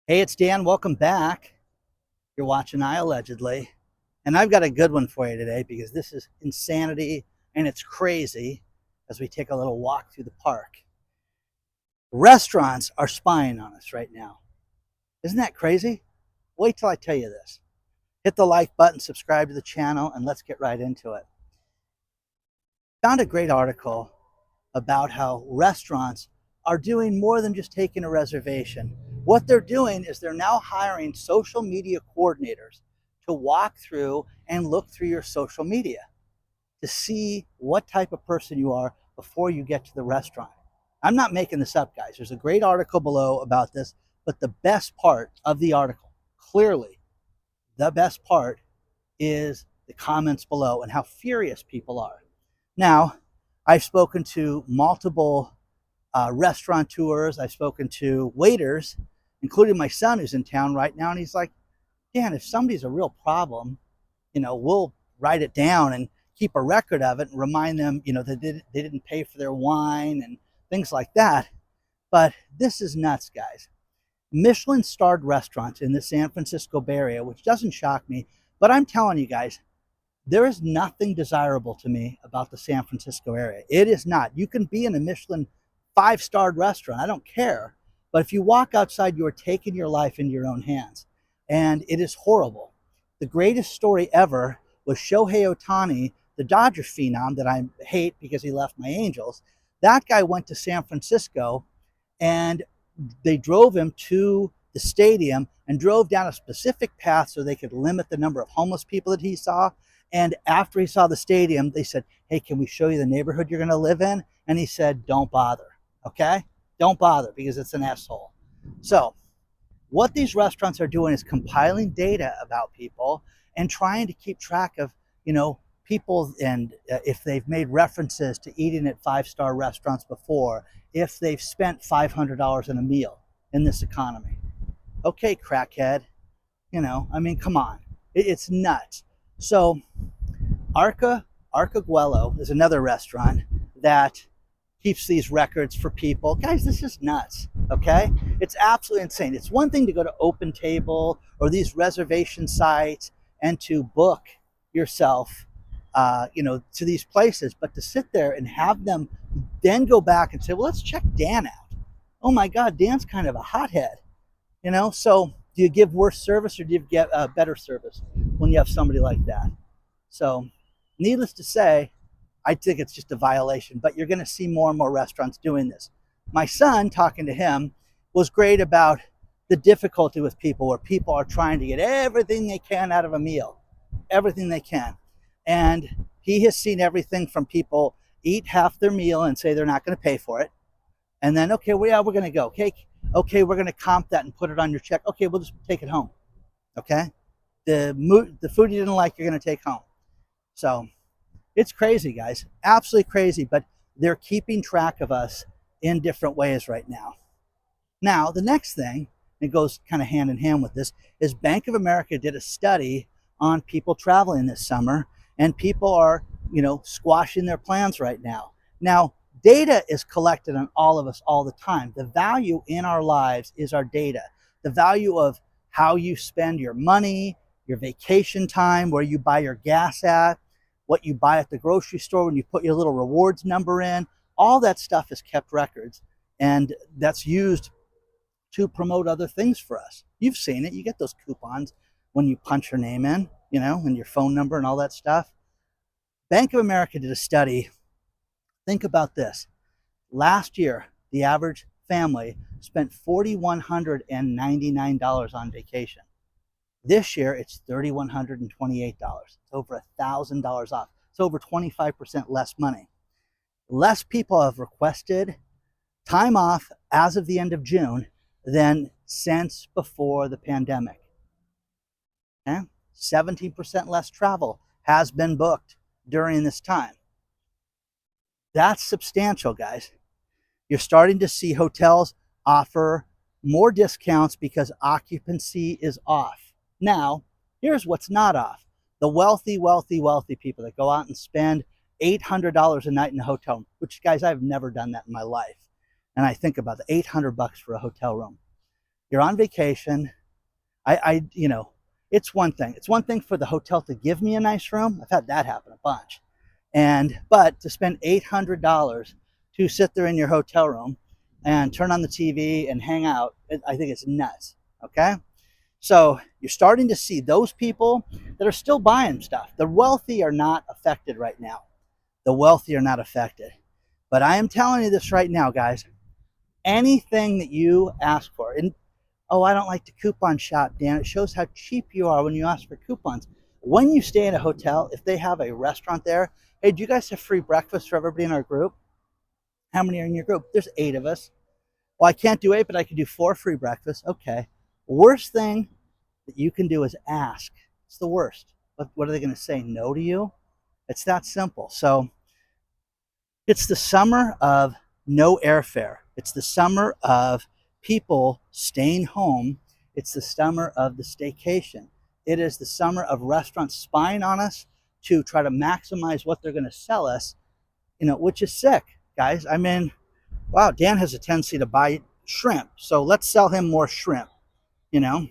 Hey, it's Dan. Welcome back. You're watching iAllegedly. And I've got a good one for you today because this is insanity and it's crazy as we take a little walk through the park. Restaurants are spying on us right now. Isn't that crazy? Wait till I tell you this. Hit the like button, subscribe to the channel, and let's get right into it. Found a great article about how restaurants are doing more than just taking a reservation. What they're doing is they're now hiring social media coordinators to walk through and look through your social media to see what type of person you are before you get to the restaurant. I'm not making this up, guys. There's a great article below about this, but the best part of the article, clearly, the best part is the comments below and how furious people are. Now, I've spoken to multiple restaurateurs. I've spoken to waiters, including my son who's in town right now. And he's like, Dan, if somebody's a real problem, we'll write it down and keep a record of it and remind them, that they didn't pay for their wine and things like that. But this is nuts, guys. Michelin starred restaurants in the San Francisco Bay Area, which doesn't shock me, but I'm telling you guys, there is nothing desirable to me about the San Francisco area. It is not. You can be in a Michelin five-starred restaurant. I don't care. But if you walk outside, you are taking your life into your own hands. And it is horrible. The greatest story ever was Shohei Ohtani, the Dodger phenom that I hate because he left my Angels. That guy went to San Francisco and they drove him to the stadium and drove down a specific path so they could limit the number of homeless people that he saw. And after he saw the stadium, they said, hey, can we show you the neighborhood you're going to live in? And he said, don't bother. Okay? Don't bother because it's an asshole. So what these restaurants are doing is compiling data about people and trying to keep track of, people and if they've made references to eating at five-star restaurants before, if they've spent $500 in a meal in this economy. Okay, crackhead. Come on. It's nuts. So Arca Guello is another restaurant that keeps these records for people. Guys, this is nuts, okay? It's absolutely insane. It's one thing to go to Open Table or these reservation sites and to book yourself, to these places, but to sit there and have them then go back and say, well, let's check Dan out. Oh my God, Dan's kind of a hothead, So do you give worse service or do you get better service when you have somebody like that? So needless to say, I think it's just a violation, but you're going to see more and more restaurants doing this. My son, talking to him, was great about the difficulty with people where people are trying to get everything they can out of a meal, everything they can. And he has seen everything from people eat half their meal and say they're not going to pay for it. And then, okay, we're going to go. Okay, we're going to comp that and put it on your check. Okay, we'll just take it home. Okay? The food you didn't like, you're going to take home. So it's crazy, guys. Absolutely crazy, but they're keeping track of us in different ways right now. Now, the next thing, it goes kind of hand in hand with this, is Bank of America did a study on people traveling this summer, and people are, squashing their plans right now. Now, data is collected on all of us all the time. The value in our lives is our data. The value of how you spend your money, your vacation time, where you buy your gas at, what you buy at the grocery store when you put your little rewards number in, all that stuff is kept records. And that's used to promote other things for us. You've seen it. You get those coupons when you punch your name in, and your phone number and all that stuff. Bank of America did a study. Think about this. Last year, the average family spent $4,199 on vacation. This year, it's $3,128. It's over $1,000 off. It's over 25% less money. Less people have requested time off as of the end of June than since before the pandemic. Okay? 17% less travel has been booked during this time. That's substantial, guys. You're starting to see hotels offer more discounts because occupancy is off. Now, here's what's not off. The wealthy people that go out and spend $800 a night in a hotel room, which, guys, I've never done that in my life. And I think about the $800 for a hotel room. You're on vacation. You know, it's one thing. It's one thing for the hotel to give me a nice room. I've had that happen a bunch. But to spend $800 to sit there in your hotel room and turn on the TV and hang out, I think it's nuts. Okay. So you're starting to see those people that are still buying stuff. The wealthy are not affected right now. The wealthy are not affected. But I am telling you this right now, guys. Anything that you ask for, and oh, I don't like to coupon shop, Dan. It shows how cheap you are when you ask for coupons. When you stay in a hotel, if they have a restaurant there, hey, do you guys have free breakfast for everybody in our group? How many are in your group? There's 8 of us. Well, I can't do 8, but I can do 4 free breakfasts. Okay. Worst thing that you can do is ask. It's the worst. What are they going to say? No to you? It's that simple. So it's the summer of no airfare. It's the summer of people staying home. It's the summer of the staycation. It is the summer of restaurants spying on us to try to maximize what they're going to sell us, you know, which is sick, guys. I mean, wow, Dan has a tendency to buy shrimp, so let's sell him more shrimp, you know.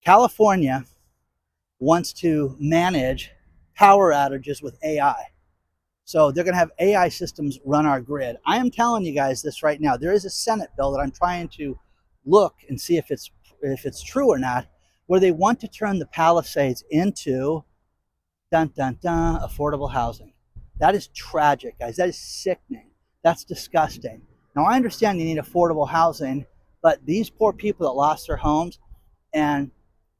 California wants to manage power outages with AI. So they're going to have AI systems run our grid. I am telling you guys this right now. There is a Senate bill that I'm trying to look and see if it's true or not, where they want to turn the Palisades into dun dun dun affordable housing. That is tragic, guys. That is sickening. That's disgusting. Now I understand you need affordable housing, but these poor people that lost their homes, and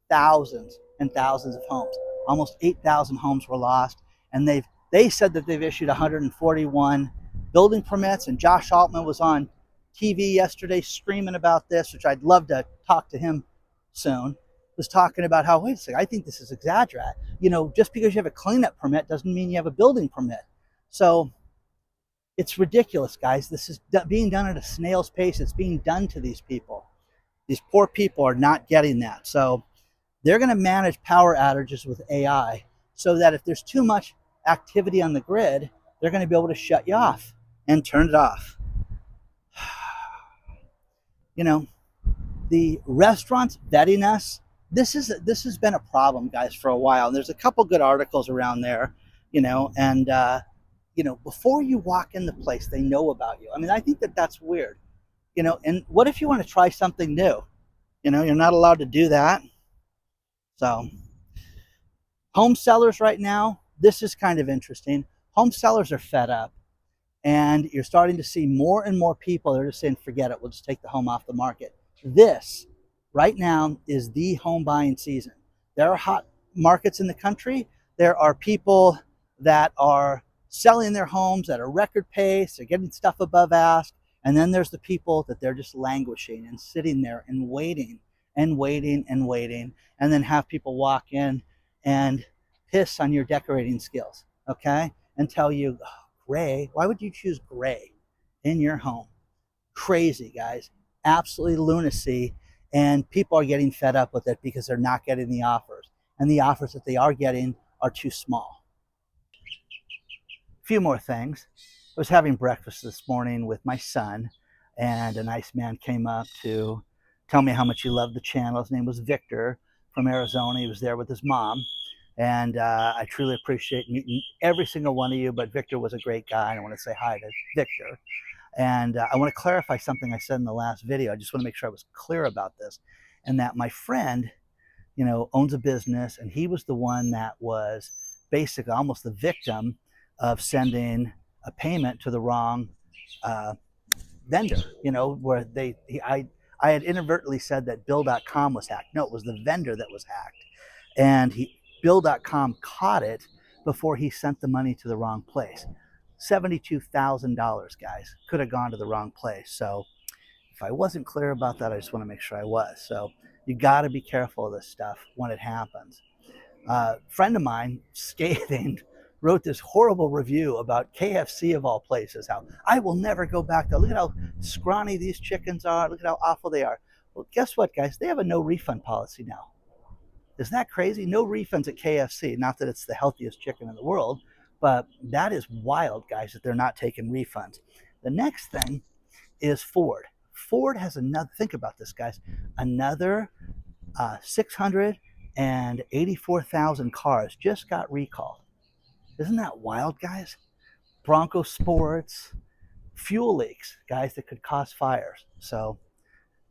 thousands and thousands of homes, almost 8,000 homes were lost, and they said that they've issued 141 building permits, and Josh Altman was on TV yesterday screaming about this, which I'd love to talk to him soon, was talking about how, wait a second, I think this is exaggerated. You know, just because you have a cleanup permit doesn't mean you have a building permit. So it's ridiculous, guys. This is being done at a snail's pace. It's being done to these people. These poor people are not getting that. So they're going to manage power outages with AI so that if there's too much activity on the grid, they're going to be able to shut you off and turn it off. You know, the restaurants vetting us, this has been a problem, guys, for a while. And there's a couple good articles around there, you know, and you know, before you walk in the place, they know about you. I mean, I think that that's weird, you know. And what if you want to try something new? You know, you're not allowed to do that. So home sellers right now, this is kind of interesting. Home sellers are fed up, and you're starting to see more and more people that are just saying, forget it, we'll just take the home off the market. This right now is the home buying season. There are hot markets in the country. There are people that are selling their homes at a record pace. They're getting stuff above ask. And then there's the people that they're just languishing and sitting there and waiting and waiting and waiting, and then have people walk in and piss on your decorating skills, okay? And tell you, oh, gray, why would you choose gray in your home? Crazy, guys. Absolutely lunacy. And people are getting fed up with it because they're not getting the offers. And the offers that they are getting are too small. A few more things. I was having breakfast this morning with my son, and a nice man came up to tell me how much he loved the channel. His name was Victor from Arizona. He was there with his mom. And I truly appreciate meeting every single one of you, but Victor was a great guy, and I want to say hi to Victor. And I want to clarify something I said in the last video. I just want to make sure I was clear about this, and that my friend, you know, owns a business, and he was the one that was basically almost the victim of sending a payment to the wrong vendor, you know, where I had inadvertently said that Bill.com was hacked. No, it was the vendor that was hacked. And Bill.com caught it before he sent the money to the wrong place. $72,000, guys, could have gone to the wrong place. So if I wasn't clear about that, I just want to make sure I was. So you got to be careful of this stuff when it happens. A friend of mine, scathing, wrote this horrible review about KFC of all places, how I will never go back there. Look at how scrawny these chickens are. Look at how awful they are. Well, guess what, guys? They have a no refund policy now. Isn't that crazy? No refunds at KFC. Not that it's the healthiest chicken in the world, but that is wild, guys, that they're not taking refunds. The next thing is Ford. Ford has another, think about this, guys, another 684,000 cars just got recalled. Isn't that wild, guys? Bronco Sports, fuel leaks, guys, that could cause fires. So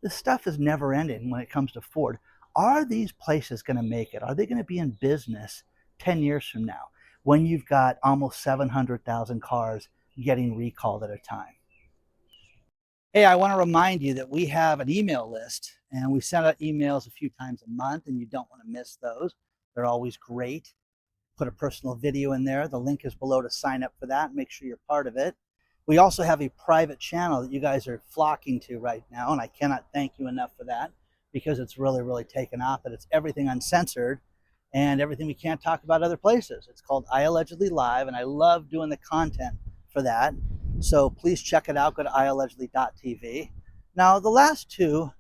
this stuff is never ending when it comes to Ford. Are these places going to make it? Are they going to be in business 10 years from now when you've got almost 700,000 cars getting recalled at a time? Hey, I want to remind you that we have an email list, and we send out emails a few times a month, and you don't want to miss those. They're always great. Put a personal video in there. The link is below to sign up for that. Make sure you're part of it. We also have a private channel that you guys are flocking to right now, and I cannot thank you enough for that because it's really, really taken off. But it's everything uncensored and everything we can't talk about other places. It's called iAllegedly Live, and I love doing the content for that. So please check it out. Go to iAllegedly.tv. Now, the last two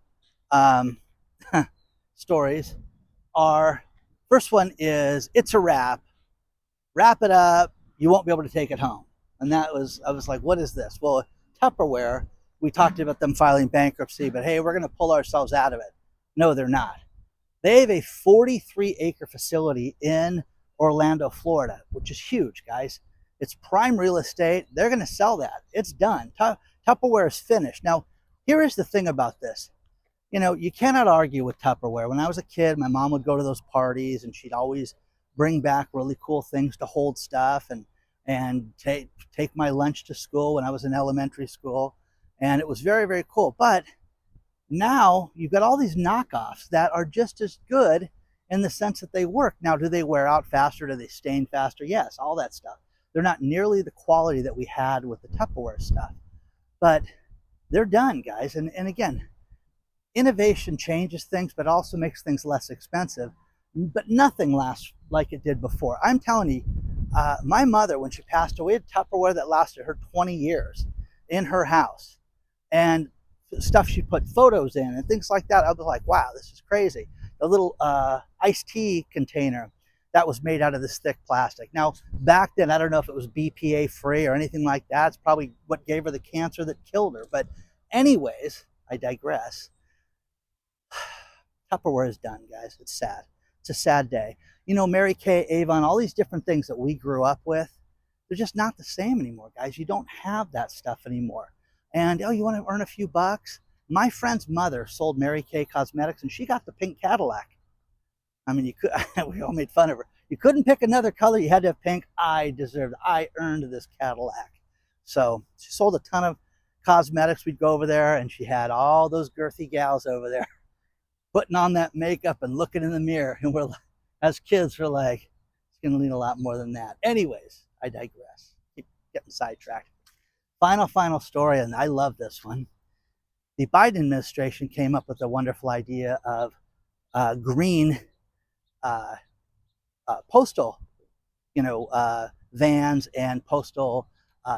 stories are, first one is, it's a wrap. Wrap it up. You won't be able to take it home. And that was, I was like, what is this? Well, Tupperware, we talked about them filing bankruptcy, but hey, we're going to pull ourselves out of it. No, they're not. They have a 43-acre facility in Orlando, Florida, which is huge, guys. It's prime real estate. They're going to sell that. It's done. Tupperware is finished. Now, here is the thing about this. You know, you cannot argue with Tupperware. When I was a kid, my mom would go to those parties, and she'd always bring back really cool things to hold stuff and take my lunch to school when I was in elementary school. And it was very, very cool. But now you've got all these knockoffs that are just as good in the sense that they work. Now, do they wear out faster? Do they stain faster? Yes, all that stuff. They're not nearly the quality that we had with the Tupperware stuff. But they're done, guys. And again, innovation changes things, but also makes things less expensive. But nothing lasts like it did before. I'm telling you, my mother, when she passed away, had Tupperware that lasted her 20 years in her house. And stuff she put photos in and things like that. I was like, wow, this is crazy. A little iced tea container that was made out of this thick plastic. Now, back then, I don't know if it was BPA free or anything like that. It's probably what gave her the cancer that killed her. But anyways, I digress. Tupperware is done, guys. It's sad. It's a sad day. You know, Mary Kay, Avon, all these different things that we grew up with, they're just not the same anymore, guys. You don't have that stuff anymore. And, oh, you want to earn a few bucks? My friend's mother sold Mary Kay cosmetics, and she got the pink Cadillac. I mean, we all made fun of her. You couldn't pick another color. You had to have pink. I deserved it. I earned this Cadillac. So she sold a ton of cosmetics. We'd go over there, and she had all those girthy gals over there putting on that makeup and looking in the mirror. And we're, as kids, we're like, it's going to need a lot more than that. Anyways, I digress. Keep getting sidetracked. Final story, and I love this one. The Biden administration came up with the wonderful idea of green postal, vans and postal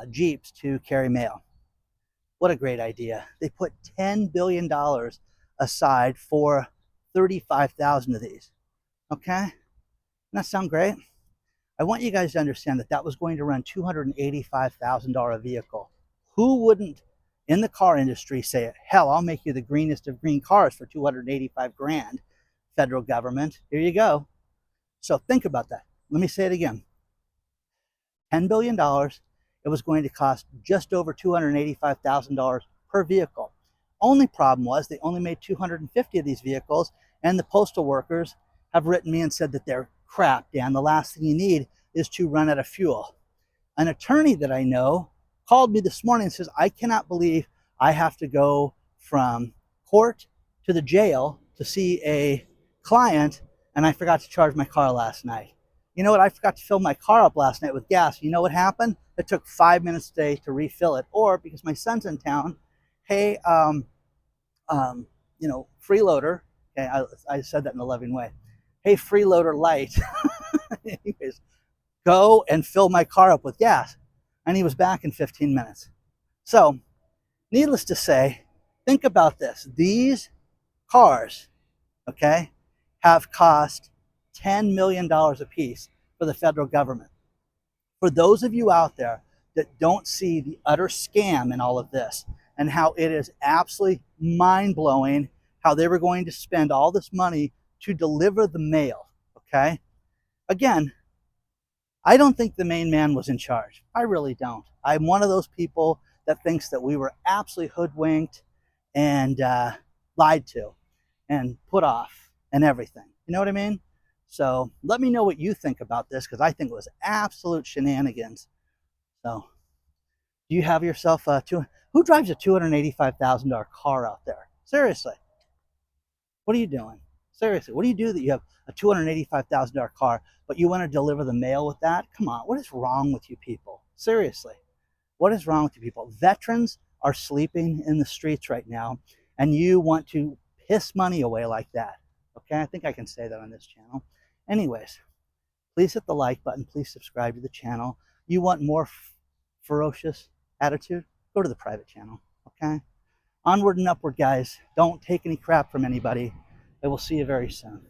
Jeeps to carry mail. What a great idea. They put $10 billion aside for 35,000 of these. Okay? Doesn't that sound great? I want you guys to understand that that was going to run $285,000 a vehicle. Who wouldn't, in the car industry, say, hell, I'll make you the greenest of green cars for 285 grand, federal government. Here you go. So think about that. Let me say it again. $10 billion. It was going to cost just over $285,000 per vehicle. Only problem was they only made 250 of these vehicles, and the postal workers have written me and said that they're crap, Dan. The last thing you need is to run out of fuel. An attorney that I know called me this morning and says, I cannot believe I have to go from court to the jail to see a client, and I forgot to charge my car last night. You know what? I forgot to fill my car up last night with gas. You know what happened? It took 5 minutes today to refill it. Or because my son's in town, hey, Freeloader. Okay, I said that in a loving way. Hey, Freeloader light. Anyways, go and fill my car up with gas. And he was back in 15 minutes. So, needless to say, think about this. These cars, okay, have cost $10 million a piece for the federal government. For those of you out there that don't see the utter scam in all of this, and how it is absolutely mind-blowing how they were going to spend all this money to deliver the mail, okay? Again, I don't think the main man was in charge. I really don't. I'm one of those people that thinks that we were absolutely hoodwinked and lied to and put off and everything. You know what I mean? So let me know what you think about this, because I think it was absolute shenanigans. So do you have yourself who drives a $285,000 car out there? Seriously. What are you doing? Seriously, what do you do that you have a $285,000 car, but you want to deliver the mail with that? Come on, what is wrong with you people? Seriously, what is wrong with you people? Veterans are sleeping in the streets right now, and you want to piss money away like that. Okay, I think I can say that on this channel. Anyways, please hit the like button. Please subscribe to the channel. You want more ferocious attitude? Go to the private channel, okay? Onward and upward, guys. Don't take any crap from anybody. I will see you very soon.